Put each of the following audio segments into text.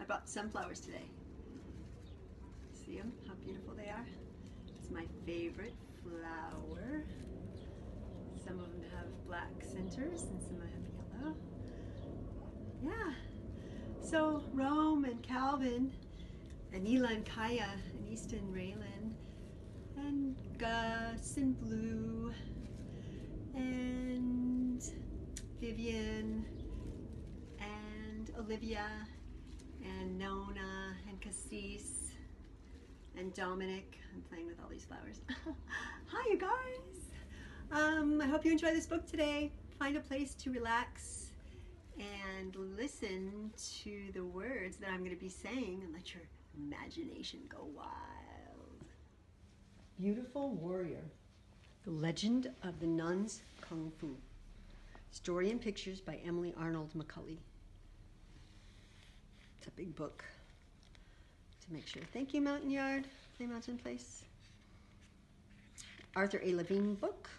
brought sunflowers today. See them? How beautiful they are? It's my favorite flower. Some of them have black centers and some have yellow. Yeah. So Rome and Calvin and Ela and Kaya and Easton and Raylan and Gus and Blue and Vivian and Olivia and Nona and Cassis and Dominic. I'm playing with all these flowers. Hi, you guys. I hope you enjoy this book today. Find a place to relax and listen to the words that I'm going to be saying and let your imagination go wild. Beautiful Warrior. The Legend of the Nuns Kung Fu. Story and pictures by Emily Arnold McCulley. It's a big book to make sure. Thank you, Mountain Yard, Play Mountain Place. Arthur A. Levine book.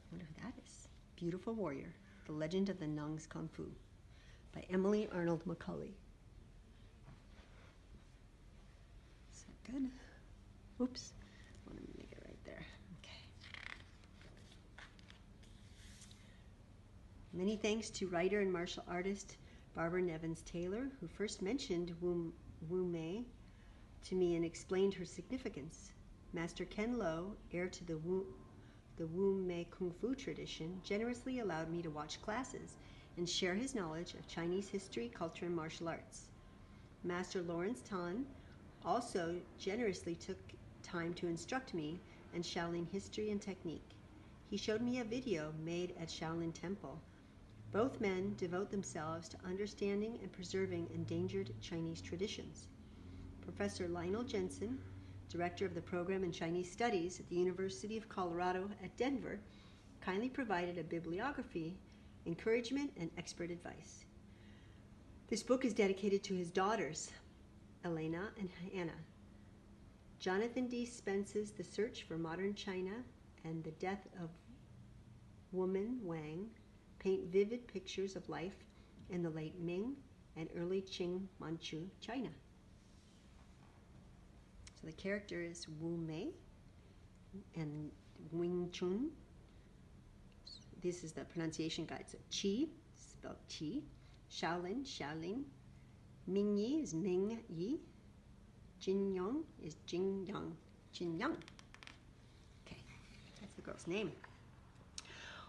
I wonder who that is. Beautiful Warrior. The Legend of the Nuns Kung Fu by Emily Arnold McCulley. Is that good? Oops. I want to make it right there. Okay. Many thanks to writer and martial artist Barbara Nevins Taylor, who first mentioned Wu Mei to me and explained her significance. Master Ken Lo, heir to the Wu Mei Kung Fu tradition, generously allowed me to watch classes and share his knowledge of Chinese history, culture, and martial arts. Master Lawrence Tan also generously took time to instruct me in Shaolin history and technique. He showed me a video made at Shaolin Temple. Both men devote themselves to understanding and preserving endangered Chinese traditions. Professor Lionel Jensen, director of the program in Chinese Studies at the University of Colorado at Denver, kindly provided a bibliography, encouragement, and expert advice. This book is dedicated to his daughters, Elena and Hannah. Jonathan D. Spence's The Search for Modern China and The Death of Woman Wang paint vivid pictures of life in the late Ming and early Qing Manchu China. So the character is Wu Mei and Wing Chun. This is the pronunciation guide. So Qi, spelled Qi. Shaolin, Shaolin. Ming Yi is Ming Yi. Jin Yang is Jin Yang. Jin Yang. Okay, that's the girl's name.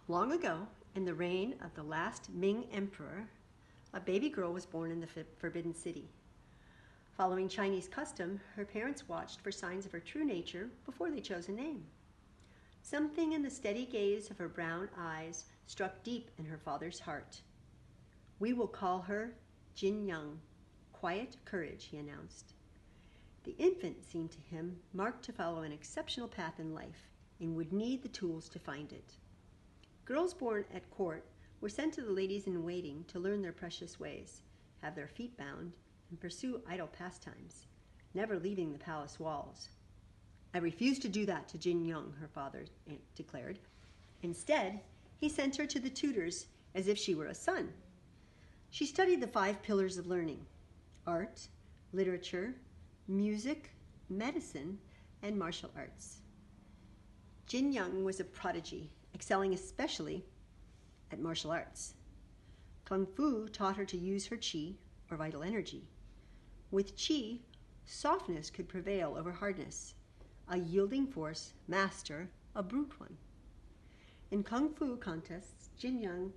Long ago, in the reign of the last Ming emperor, a baby girl was born in the Forbidden City. Following Chinese custom, her parents watched for signs of her true nature before they chose a name. Something in the steady gaze of her brown eyes struck deep in her father's heart. "We will call her Jin Yang, quiet courage," he announced. The infant seemed to him marked to follow an exceptional path in life and would need the tools to find it. Girls born at court were sent to the ladies-in-waiting to learn their precious ways, have their feet bound, and pursue idle pastimes, never leaving the palace walls. "I refuse to do that to Jin Yang," her father declared. Instead, he sent her to the tutors as if she were a son. She studied the 5 pillars of learning: art, literature, music, medicine, and martial arts. Jin Yang was a prodigy, excelling especially at martial arts. Kung Fu taught her to use her qi, or vital energy. With qi, softness could prevail over hardness, a yielding force master a brute one. In Kung Fu contests, Jin Yang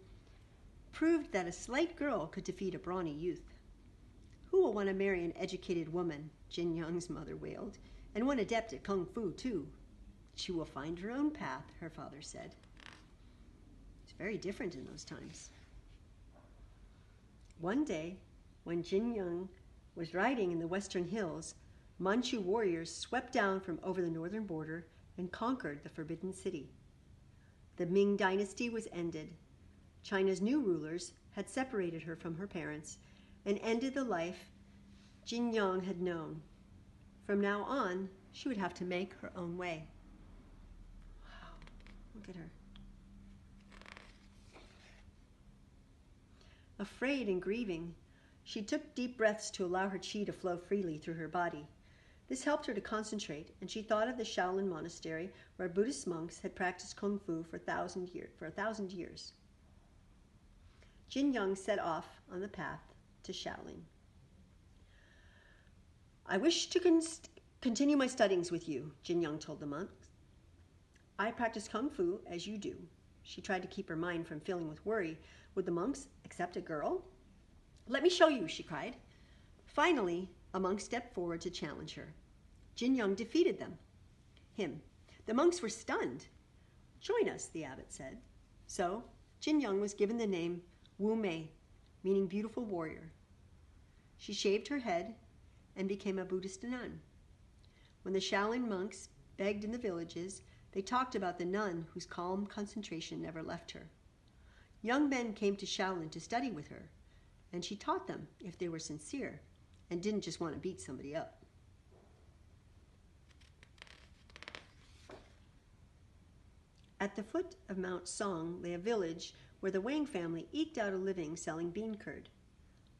proved that a slight girl could defeat a brawny youth. "Who will want to marry an educated woman?" Jin Yang's mother wailed, "and one adept at Kung Fu, too." "She will find her own path," her father said. It's very different in those times. One day, when Jin Yang was riding in the western hills, Manchu warriors swept down from over the northern border and conquered the Forbidden City. The Ming dynasty was ended. China's new rulers had separated her from her parents and ended the life Jin Yang had known. From now on, she would have to make her own way. Wow, look at her. Afraid and grieving, She took deep breaths to allow her qi to flow freely through her body. This helped her to concentrate, and she thought of the Shaolin monastery where Buddhist monks had practiced kung fu for 1,000 years. Jin Young set off on the path to Shaolin. I wish to continue my studies with you, Jin Young told the monks. I practice kung fu as you do. She tried to keep her mind from filling with worry. Would the monks accept a girl? Let me show you, she cried. Finally, a monk stepped forward to challenge her. Jin Young defeated him. The monks were stunned. Join us, the abbot said. So, Jin Young was given the name Wu Mei, meaning beautiful warrior. She shaved her head and became a Buddhist nun. When the Shaolin monks begged in the villages, they talked about the nun whose calm concentration never left her. Young men came to Shaolin to study with her, and she taught them if they were sincere and didn't just want to beat somebody up. At the foot of Mount Song lay a village where the Wang family eked out a living selling bean curd.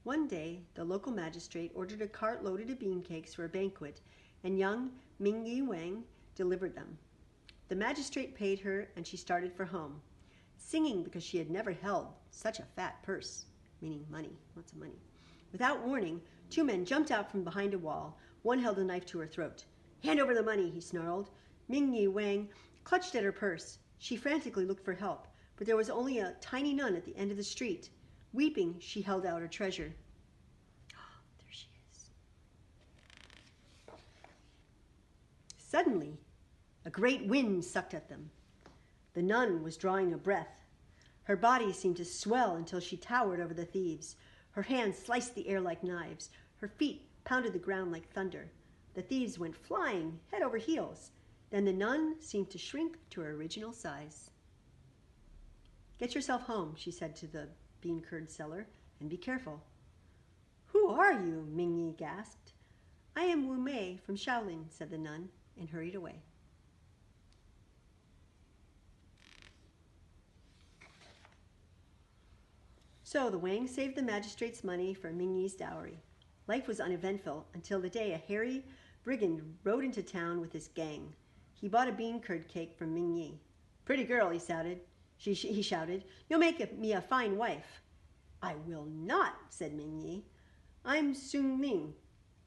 One day, the local magistrate ordered a cart loaded of bean cakes for a banquet, and young Mingyi Wang delivered them. The magistrate paid her, and she started for home, singing because she had never held such a fat purse, meaning money, lots of money. Without warning, two men jumped out from behind a wall. One held a knife to her throat. Hand over the money, he snarled. Mingyi Wang clutched at her purse. She frantically looked for help, but there was only a tiny nun at the end of the street. Weeping, she held out her treasure. There she is. Suddenly, a great wind sucked at them. The nun was drawing a breath. Her body seemed to swell until she towered over the thieves. Her hands sliced the air like knives. Her feet pounded the ground like thunder. The thieves went flying, head over heels. Then the nun seemed to shrink to her original size. Get yourself home, she said to the bean curd seller, and be careful. Who are you? Mingyi gasped. I am Wu Mei from Shaolin, said the nun, and hurried away. So the Wang saved the magistrate's money for Mingyi's dowry. Life was uneventful until the day a hairy brigand rode into town with his gang. He bought a bean curd cake from Mingyi. Pretty girl, he shouted. You'll make me a fine wife. I will not, said Mingyi. I'm Sung Ming.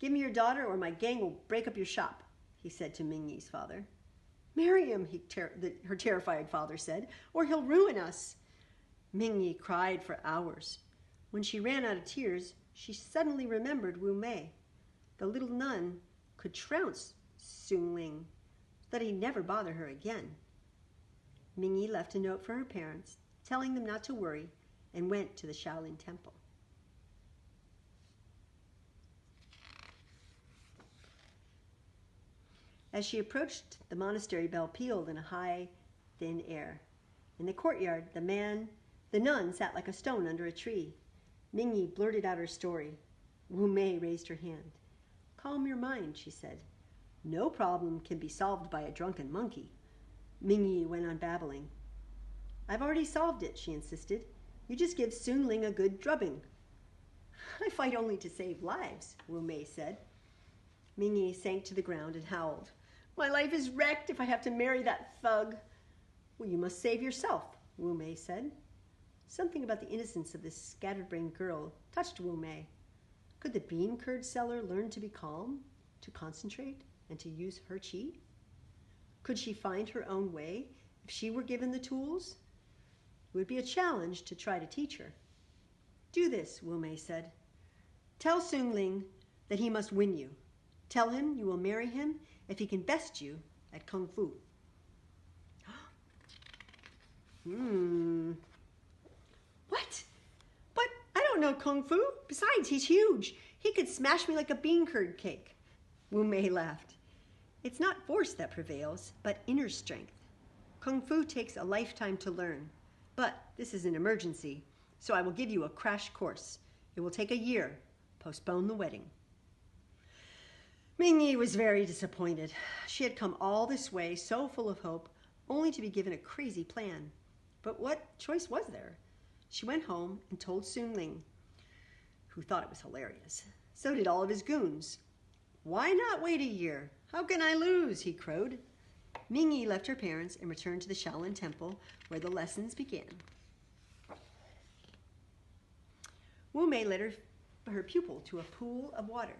Give me your daughter or my gang will break up your shop, he said to Mingyi's father. Marry him, her terrified father said, or he'll ruin us. Mingyi cried for hours. When she ran out of tears, she suddenly remembered Wu Mei. The little nun could trounce Sung Ling, so that he'd never bother her again. Mingyi left a note for her parents, telling them not to worry, and went to the Shaolin temple. As she approached, the monastery bell pealed in a high, thin air. In the courtyard, the nun sat like a stone under a tree. Mingyi blurted out her story. Wu Mei raised her hand. Calm your mind, she said. No problem can be solved by a drunken monkey. Mingyi went on babbling. I've already solved it, she insisted. You just give Sun Ling a good drubbing. I fight only to save lives, Wu Mei said. Mingyi sank to the ground and howled. My life is wrecked if I have to marry that thug. Well, you must save yourself, Wu Mei said. Something about the innocence of this scatterbrained girl touched Wu Mei. Could the bean curd seller learn to be calm, to concentrate, and to use her qi? Could she find her own way if she were given the tools? It would be a challenge to try to teach her. Do this, Wu Mei said. Tell Sung Ling that he must win you. Tell him you will marry him if he can best you at Kung Fu. What? But I don't know Kung Fu. Besides, he's huge. He could smash me like a bean curd cake. Wu Mei laughed. It's not force that prevails, but inner strength. Kung Fu takes a lifetime to learn. But this is an emergency, so I will give you a crash course. It will take a year. Postpone the wedding. Mingyi was very disappointed. She had come all this way, so full of hope, only to be given a crazy plan. But what choice was there? She went home and told Sun Ling, who thought it was hilarious. So did all of his goons. "Why not wait a year? How can I lose?" he crowed. Mingyi left her parents and returned to the Shaolin Temple where the lessons began. Wu Mei led her pupil to a pool of water.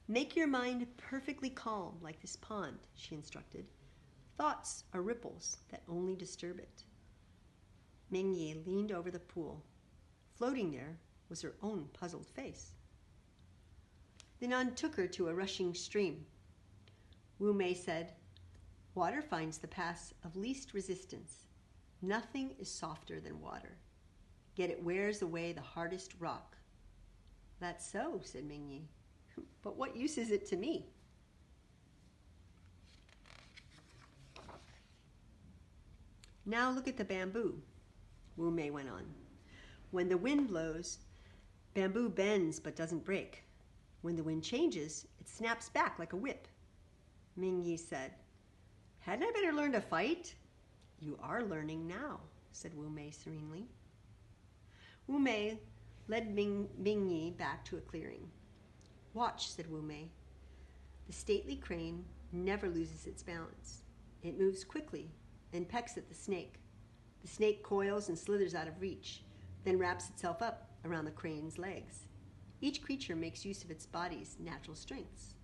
"Make your mind perfectly calm like this pond," she instructed. "Thoughts are ripples that only disturb it." Mingyi leaned over the pool. Floating there was her own puzzled face. The nun took her to a rushing stream. Wu Mei said, "Water finds the paths of least resistance. Nothing is softer than water, yet it wears away the hardest rock." "That's so," said Mingyi. "But what use is it to me?" "Now look at the bamboo," Wu Mei went on. "When the wind blows, bamboo bends but doesn't break. When the wind changes, it snaps back like a whip." Mingyi said, "Hadn't I better learn to fight?" "You are learning now," said Wu Mei serenely. Wu Mei led Mingyi back to a clearing. "Watch," said Wu Mei. "The stately crane never loses its balance. It moves quickly and pecks at the snake. The snake coils and slithers out of reach, then wraps itself up around the crane's legs. Each creature makes use of its body's natural strengths."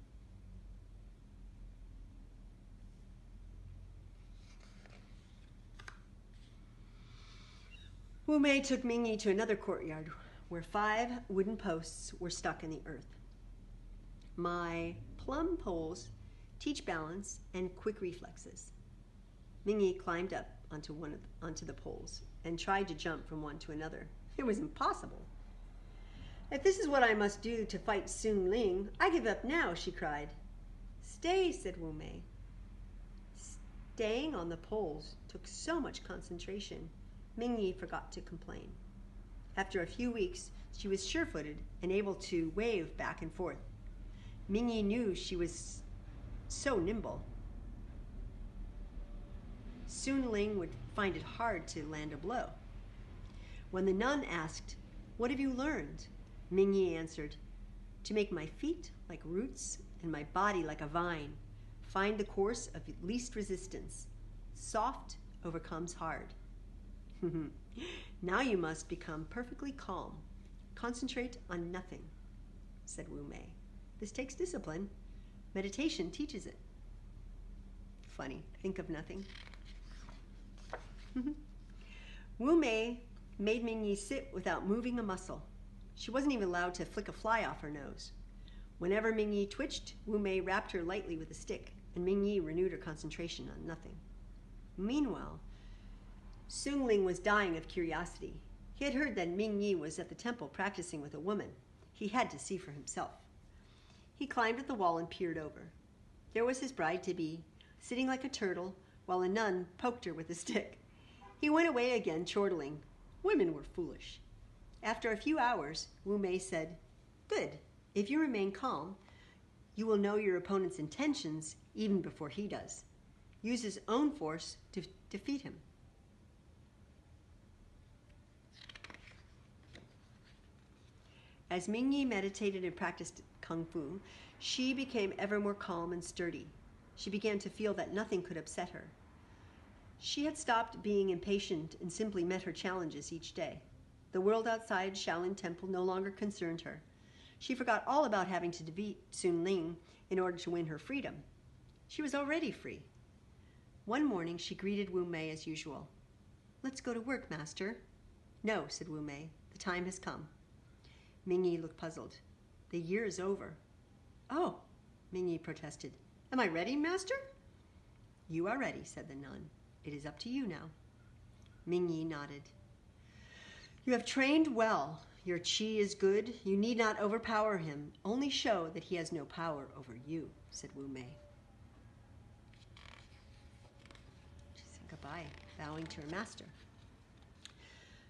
Wu Mei took Mingyi to another courtyard where 5 wooden posts were stuck in the earth. "My plum poles teach balance and quick reflexes." Mingyi climbed up onto the poles and tried to jump from one to another. It was impossible. "If this is what I must do to fight Sun Ling, I give up now," she cried. "Stay," said Wu Mei. Staying on the poles took so much concentration, Mingyi forgot to complain. After a few weeks, she was sure-footed and able to wave back and forth. Mingyi knew she was so nimble. Sun Ling would find it hard to land a blow. When the nun asked, "What have you learned?" Mingyi answered, "To make my feet like roots and my body like a vine. Find the course of least resistance. Soft overcomes hard." "Now you must become perfectly calm. Concentrate on nothing," said Wu Mei. "This takes discipline. Meditation teaches it." Funny, think of nothing. Wu Mei made Mingyi sit without moving a muscle. She wasn't even allowed to flick a fly off her nose. Whenever Mingyi twitched, Wu Mei rapped her lightly with a stick, and Mingyi renewed her concentration on nothing. Meanwhile, Sun Ling was dying of curiosity. He had heard that Mingyi was at the temple practicing with a woman. He had to see for himself. He climbed at the wall and peered over. There was his bride-to-be, sitting like a turtle, while a nun poked her with a stick. He went away again, chortling. Women were foolish. After a few hours, Wu Mei said, "Good. If you remain calm, you will know your opponent's intentions even before he does. Use his own force to defeat him." As Mingyi meditated and practiced kung fu, she became ever more calm and sturdy. She began to feel that nothing could upset her. She had stopped being impatient and simply met her challenges each day. The world outside Shaolin Temple no longer concerned her. She forgot all about having to defeat Sun Ling in order to win her freedom. She was already free. One morning, she greeted Wu Mei as usual. "Let's go to work, master." "No," said Wu Mei. "The time has come." Mingyi looked puzzled. "The year is over." "Oh," Mingyi protested. "Am I ready, master?" "You are ready," said the nun. "It is up to you now." Mingyi nodded. "You have trained well. Your qi is good. You need not overpower him. Only show that he has no power over you," said Wu Mei. She said goodbye, bowing to her master.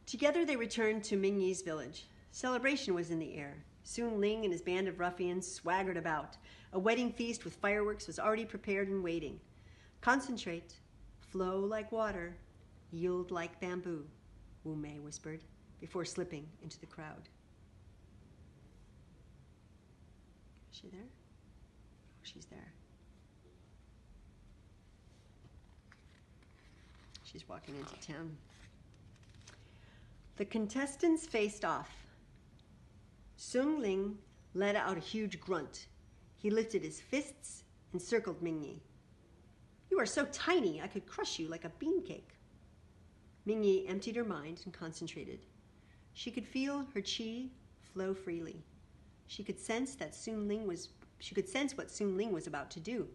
Together they returned to Mingyi's village. Celebration was in the air. Sun Ling and his band of ruffians swaggered about. A wedding feast with fireworks was already prepared and waiting. "Concentrate, flow like water, yield like bamboo," Wu Mei whispered before slipping into the crowd. Is she there? Oh, she's there. She's walking into town. The contestants faced off. Sung Ling let out a huge grunt. He lifted his fists and circled Mingyi. You are so tiny, I could crush you like a bean cake. Mingyi emptied her mind and concentrated. She could feel her qi flow freely. She could sense what Sung Ling was about to do.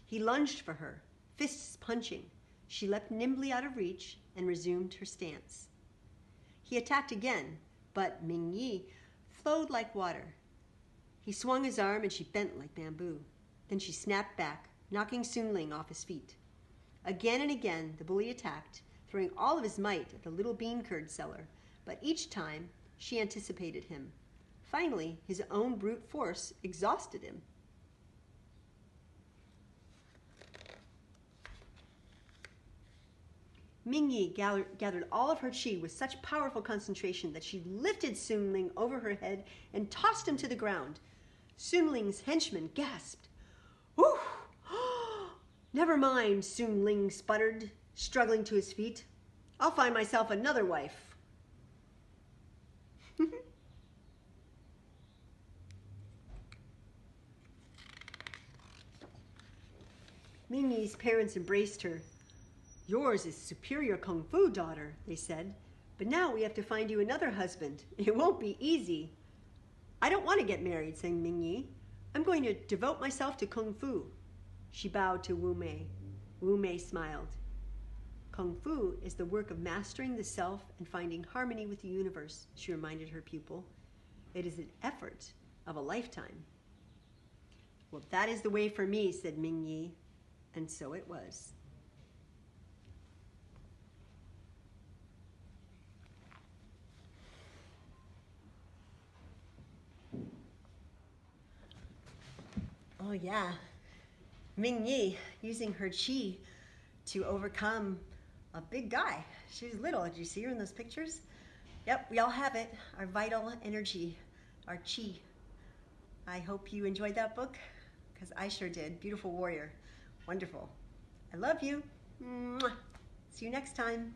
He lunged for her, fists punching. She leapt nimbly out of reach and resumed her stance. He attacked again, but Mingyi flowed like water. He swung his arm and she bent like bamboo. Then she snapped back, knocking Sung Ling off his feet. Again and again, the bully attacked, throwing all of his might at the little bean curd seller, but each time she anticipated him. Finally, his own brute force exhausted him. Mingyi gathered all of her qi with such powerful concentration that she lifted Sung Ling over her head and tossed him to the ground. Sung Ling's henchman gasped. Whew! Never mind, Sung Ling sputtered, struggling to his feet. I'll find myself another wife. Mingyi's parents embraced her. Yours is superior kung fu, daughter, they said. But now we have to find you another husband. It won't be easy. I don't want to get married, sang Mingyi. I'm going to devote myself to kung fu. She bowed to Wu Mei. Wu Mei smiled. Kung fu is the work of mastering the self and finding harmony with the universe, she reminded her pupil. It is an effort of a lifetime. Well, that is the way for me, said Mingyi, and so it was. Oh yeah, Mingyi using her qi to overcome a big guy. She was little. Did you see her in those pictures? Yep, we all have it. Our vital energy, our qi. I hope you enjoyed that book, because I sure did. Beautiful warrior. Wonderful. I love you. Mwah. See you next time.